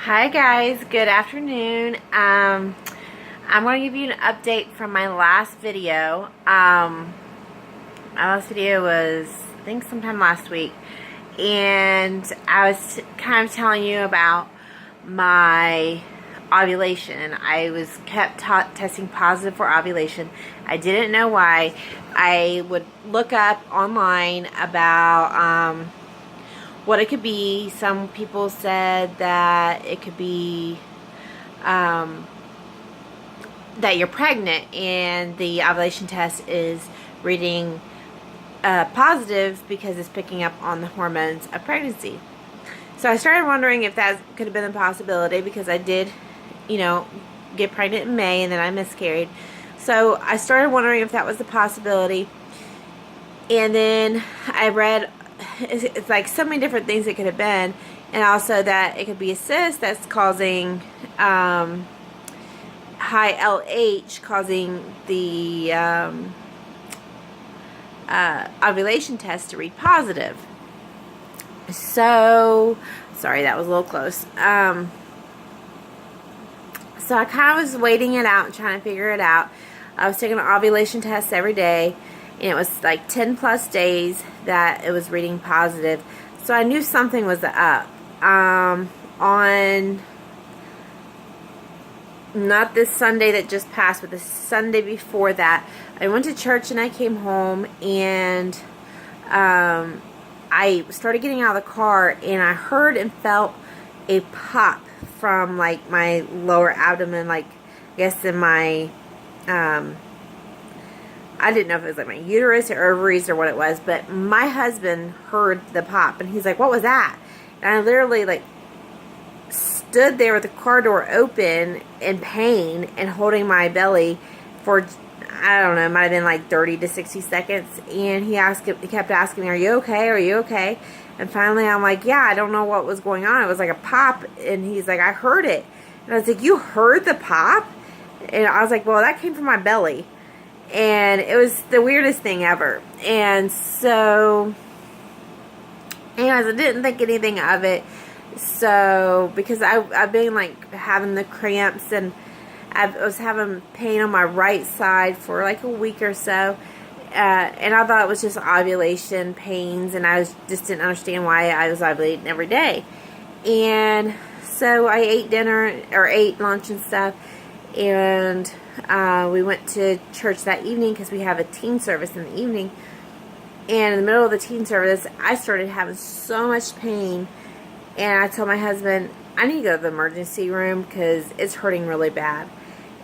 Hi guys, good afternoon. I'm going to give you an update from my last video. My last video was, I think, sometime last week, and I was kind of telling you about my ovulation. I was kept testing positive for ovulation. I didn't know why. I would look up online about what it could be. Some people said that it could be that you're pregnant and the ovulation test is reading positive because it's picking up on the hormones of pregnancy. So I started wondering if that could have been a possibility, because I did, get pregnant in May and then I miscarried. So I started wondering if that was a possibility. And then I read, it's like so many different things it could have been, and also that it could be a cyst that's causing high LH, causing the ovulation test to read positive. So sorry, that was a little close. So I kind of was waiting it out and trying to figure it out. I was taking an ovulation test every day, and it was like 10 plus days that it was reading positive. So I knew something was up. On not this Sunday that just passed, but the Sunday before that, I went to church and I came home, and I started getting out of the car, and I heard and felt a pop from like my lower abdomen, like I guess in my I didn't know if it was like my uterus or ovaries or what it was, but my husband heard the pop and he's like, "What was that?" And I literally like stood there with the car door open in pain and holding my belly for, I don't know, it might have been like 30 to 60 seconds. And he kept asking me, "Are you okay? Are you okay?" And finally I'm like, "Yeah, I don't know what was going on. It was like a pop." And he's like, "I heard it." And I was like, "You heard the pop?" And I was like, "Well, that came from my belly." And it was the weirdest thing ever. And so, anyways, I didn't think anything of it. So, because I've been like having the cramps, and I was having pain on my right side for like a week or so. And I thought it was just ovulation pains, and I just didn't understand why I was ovulating every day. And so I ate lunch and stuff, and we went to church that evening because we have a teen service in the evening. And in the middle of the teen service, I started having so much pain, and I told my husband, "I need to go to the emergency room because it's hurting really bad."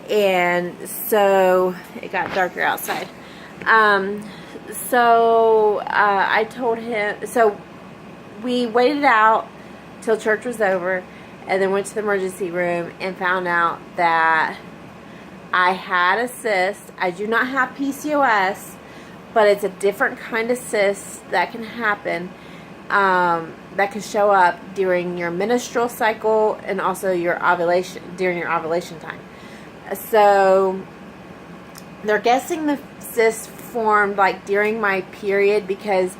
And so it got darker outside. I told him, so we waited out till church was over, and then went to the emergency room and found out that I had a cyst. I do not have PCOS, but it's a different kind of cyst that can happen, that can show up during your menstrual cycle and also your ovulation, during your ovulation time. So they're guessing the cyst formed like during my period, because,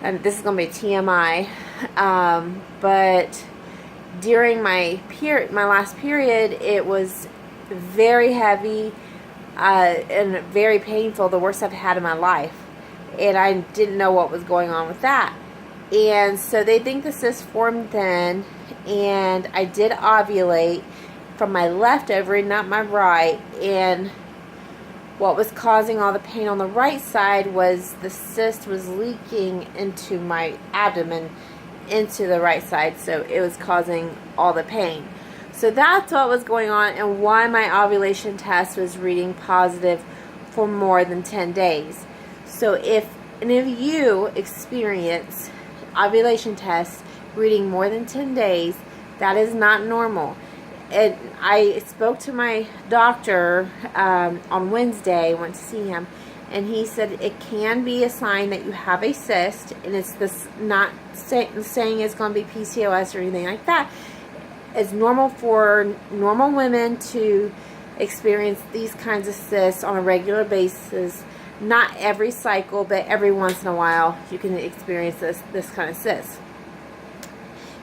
and this is going to be TMI, but during my last period, it was very heavy and very painful, the worst I've had in my life, and I didn't know what was going on with that. And so they think the cyst formed then, and I did ovulate from my left ovary, not my right. And what was causing all the pain on the right side was the cyst was leaking into my abdomen, into the right side, so it was causing all the pain. So that's what was going on, and why my ovulation test was reading positive for more than 10 days. So if any of you experience ovulation tests reading more than 10 days, that is not normal. And I spoke to my doctor on Wednesday, went to see him, and he said it can be a sign that you have a cyst, and it's this, not saying it's going to be PCOS or anything like that. It's normal for normal women to experience these kinds of cysts on a regular basis. Not every cycle, but every once in a while you can experience this kind of cyst.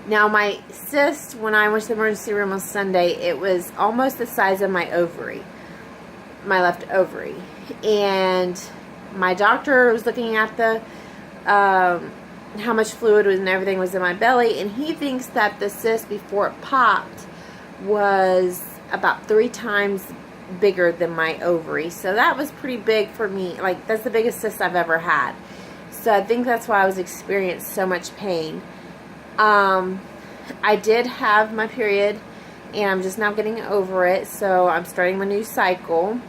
Now my cyst, when I went to the emergency room on Sunday, it was almost the size of my ovary, my left ovary. And my doctor was looking at the how much fluid and everything was in my belly, and he thinks that the cyst before it popped was about 3 times bigger than my ovary. So that was pretty big for me. Like, that's the biggest cyst I've ever had. So I think that's why I was experiencing so much pain. I did have my period, and I'm just now getting over it, so I'm starting my new cycle.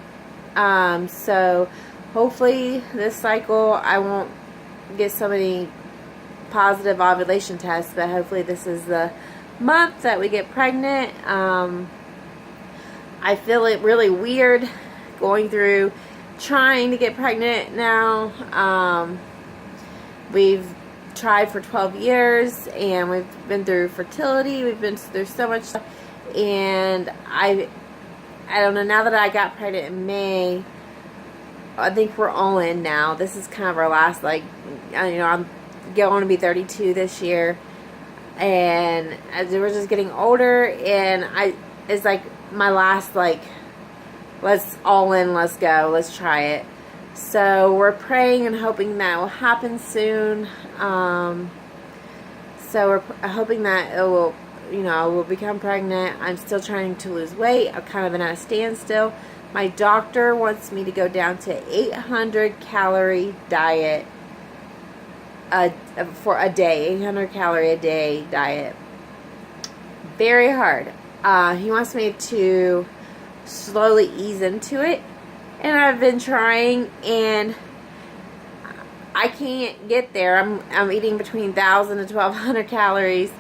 So hopefully this cycle I won't get so many positive ovulation tests, but hopefully this is the month that we get pregnant. I feel it really weird going through trying to get pregnant now. We've tried for 12 years, and we've been through fertility, we've been through so much stuff, and I don't know, now that I got pregnant in May, I think we're all in now. This is kind of our last, like, you know, I'm going to be 32 this year, and as we're just getting older, and it's like my last, like, let's all in, let's go, let's try it. So we're praying and hoping that will happen soon. So we're hoping that it will, you know, we'll become pregnant. I'm still trying to lose weight. I'm kind of at a standstill. My doctor wants me to go down to 800 calorie diet for a day, 800 calorie a day diet. Very hard. He wants me to slowly ease into it, and I've been trying, and I can't get there. I'm eating between 1,000 to 1,200 calories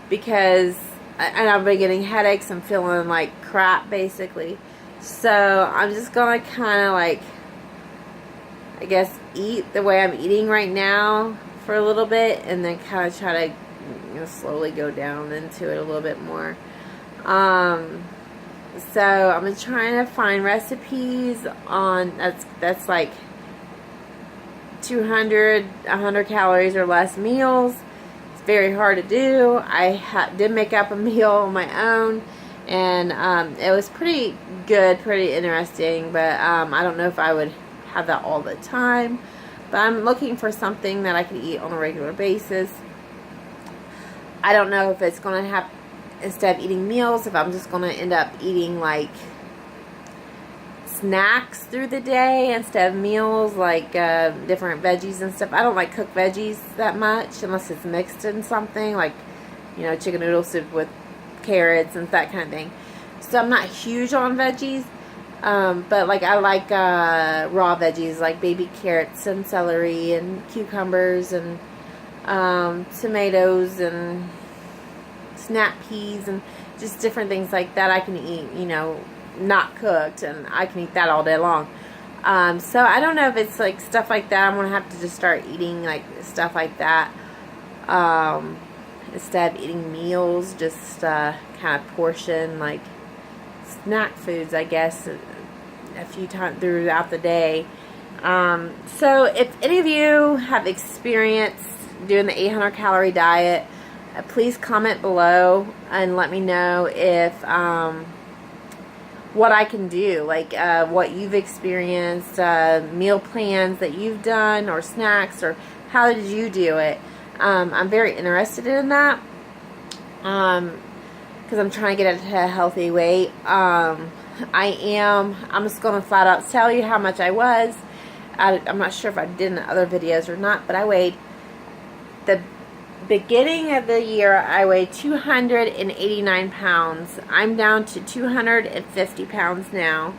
because I've been getting headaches and feeling like crap, basically. So I'm just gonna kind of, like, I guess, eat the way I'm eating right now for a little bit, and then kind of try to, you know, slowly go down into it a little bit more. So I'm trying to find recipes on that's like 200, 100 calories or less meals. It's very hard to do. I did make up a meal on my own, and it was pretty good, pretty interesting, but I don't know if I would have that all the time. But I'm looking for something that I can eat on a regular basis. I don't know if it's going to have, instead of eating meals, if I'm just going to end up eating, like, snacks through the day instead of meals, like different veggies and stuff. I don't like cooked veggies that much unless it's mixed in something, like, you know, chicken noodle soup with carrots and that kind of thing. So I'm not huge on veggies, but, like, I like raw veggies, like baby carrots and celery and cucumbers and tomatoes and snap peas and just different things like that I can eat, you know, not cooked, and I can eat that all day long. So I don't know if it's like stuff like that. I'm gonna have to just start eating like stuff like that instead of eating meals, just kind of portion, like, snack foods, I guess, a few times throughout the day. So if any of you have experienced doing the 800 calorie diet, please comment below and let me know if what I can do, like what you've experienced, meal plans that you've done, or snacks, or how did you do it. I'm very interested in that because I'm trying to get it to a healthy weight. I'm just going to flat out tell you how much I was. I'm not sure if I did in other videos or not, but I weighed, the beginning of the year, I weighed 289 pounds. I'm down to 250 pounds now.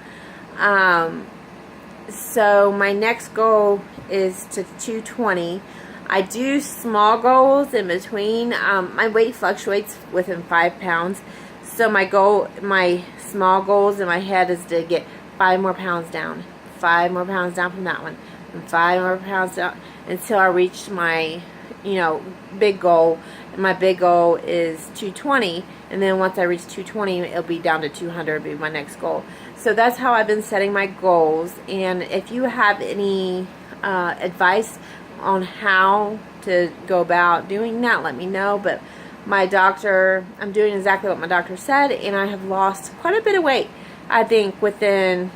So my next goal is to 220. I do small goals in between. My weight fluctuates within 5 pounds. So my small goals in my head is to get 5 more pounds down. 5 more pounds down from that one. And 5 more pounds down until I reach my, you know, big goal. And my big goal is 220, and then once I reach 220, it'll be down to 200, be my next goal. So that's how I've been setting my goals. And if you have any advice on how to go about doing that, let me know. But I'm doing exactly what my doctor said, and I have lost quite a bit of weight. I think within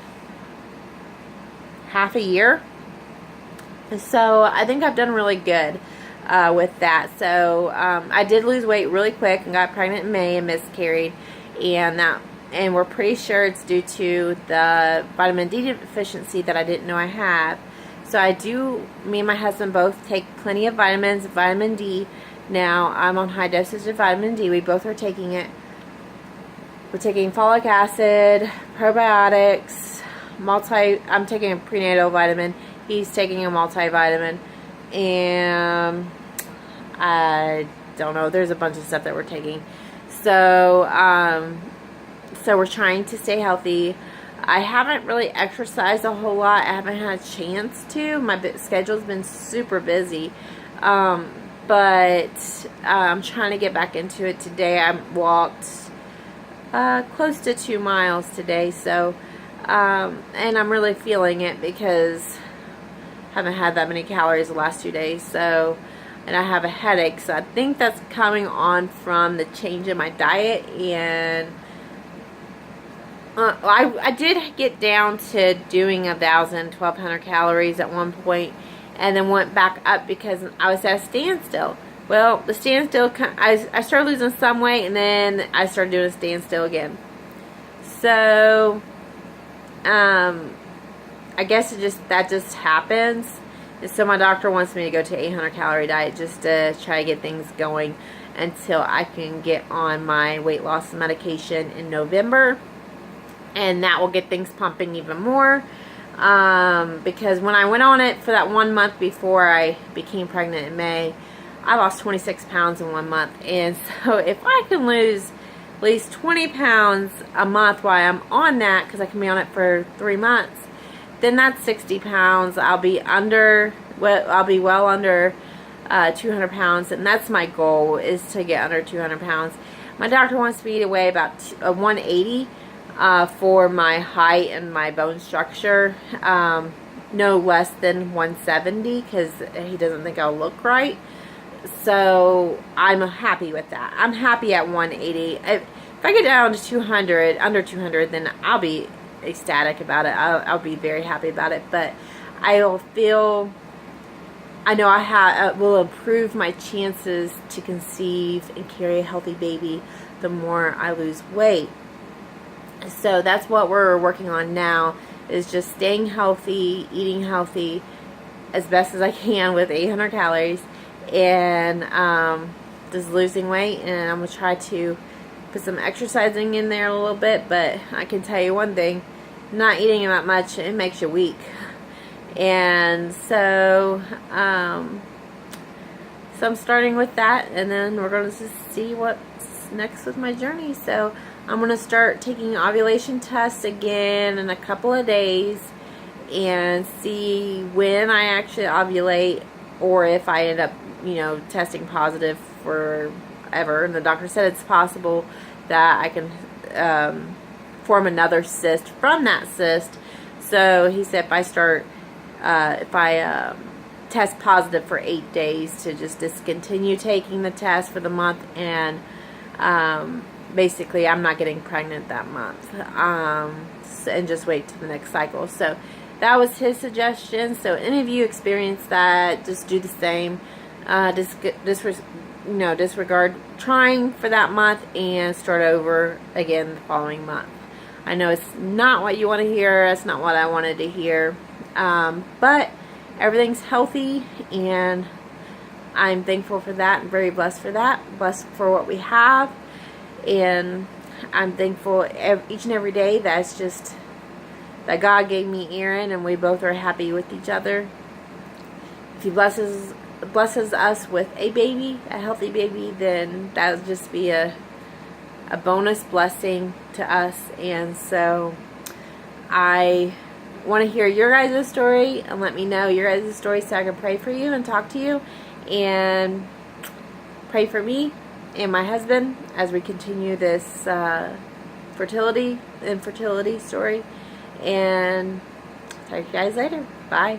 half a year. So I think I've done really good with that. So I did lose weight really quick and got pregnant in May and miscarried, and we're pretty sure it's due to the vitamin D deficiency that I didn't know I had. So me and my husband both take plenty of vitamins, vitamin D. Now I'm on high dosage of vitamin D. We both are taking it. We're taking folic acid, probiotics, I'm taking a prenatal vitamin. He's taking a multivitamin, and I don't know, there's a bunch of stuff that we're taking. So we're trying to stay healthy. I haven't really exercised a whole lot. I haven't had a chance to. My schedule's been super busy. But I'm trying to get back into it today. I walked close to 2 miles today. So, and I'm really feeling it because I haven't had that many calories the last 2 days. So, and I have a headache. So I think that's coming on from the change in my diet. And I did get down to doing 1,200 calories at one point, and then went back up because I was at a standstill. Well, the standstill, I started losing some weight, and then I started doing a standstill again. So, I guess that just happens. And so my doctor wants me to go to 800 calorie diet just to try to get things going until I can get on my weight loss medication in November. And that will get things pumping even more. Because when I went on it for that 1 month before I became pregnant in May, I lost 26 pounds in 1 month. And so if I can lose at least 20 pounds a month while I'm on that, because I can be on it for 3 months, then that's 60 pounds. I'll be well under 200 pounds. And that's my goal, is to get under 200 pounds. My doctor wants me to weigh about 180 for my height and my bone structure, no less than 170, because he doesn't think I'll look right. So I'm happy with that. I'm happy at 180. If I get down to 200, under 200, then I'll be ecstatic about it. I'll be very happy about it. But I know I will improve my chances to conceive and carry a healthy baby the more I lose weight. So that's what we're working on now, is just staying healthy, eating healthy as best as I can with 800 calories, and just losing weight. And I'm going to try to put some exercising in there a little bit, but I can tell you one thing, not eating that much, it makes you weak. And so, so I'm starting with that, and then we're going to see what's next with my journey. So I'm going to start taking ovulation tests again in a couple of days and see when I actually ovulate, or if I end up, testing positive forever. And the doctor said it's possible that I can form another cyst from that cyst. So he said if I test positive for 8 days, to just discontinue taking the test for the month, and basically I'm not getting pregnant that month, and just wait till the next cycle. So that was his suggestion. So any of you experience that, just do the same. Disregard trying for that month and start over again the following month. I know it's not what you want to hear. It's not what I wanted to hear. But everything's healthy, and I'm thankful for that and very blessed for that. Blessed for what we have. And I'm thankful each and every day that God gave me Aaron, and we both are happy with each other. If he blesses us with a baby, a healthy baby, then that would just be a bonus blessing to us. And so I want to hear your guys' story, and let me know your guys' story so I can pray for you and talk to you, and pray for me and my husband as we continue this infertility story. And talk to you guys later. Bye.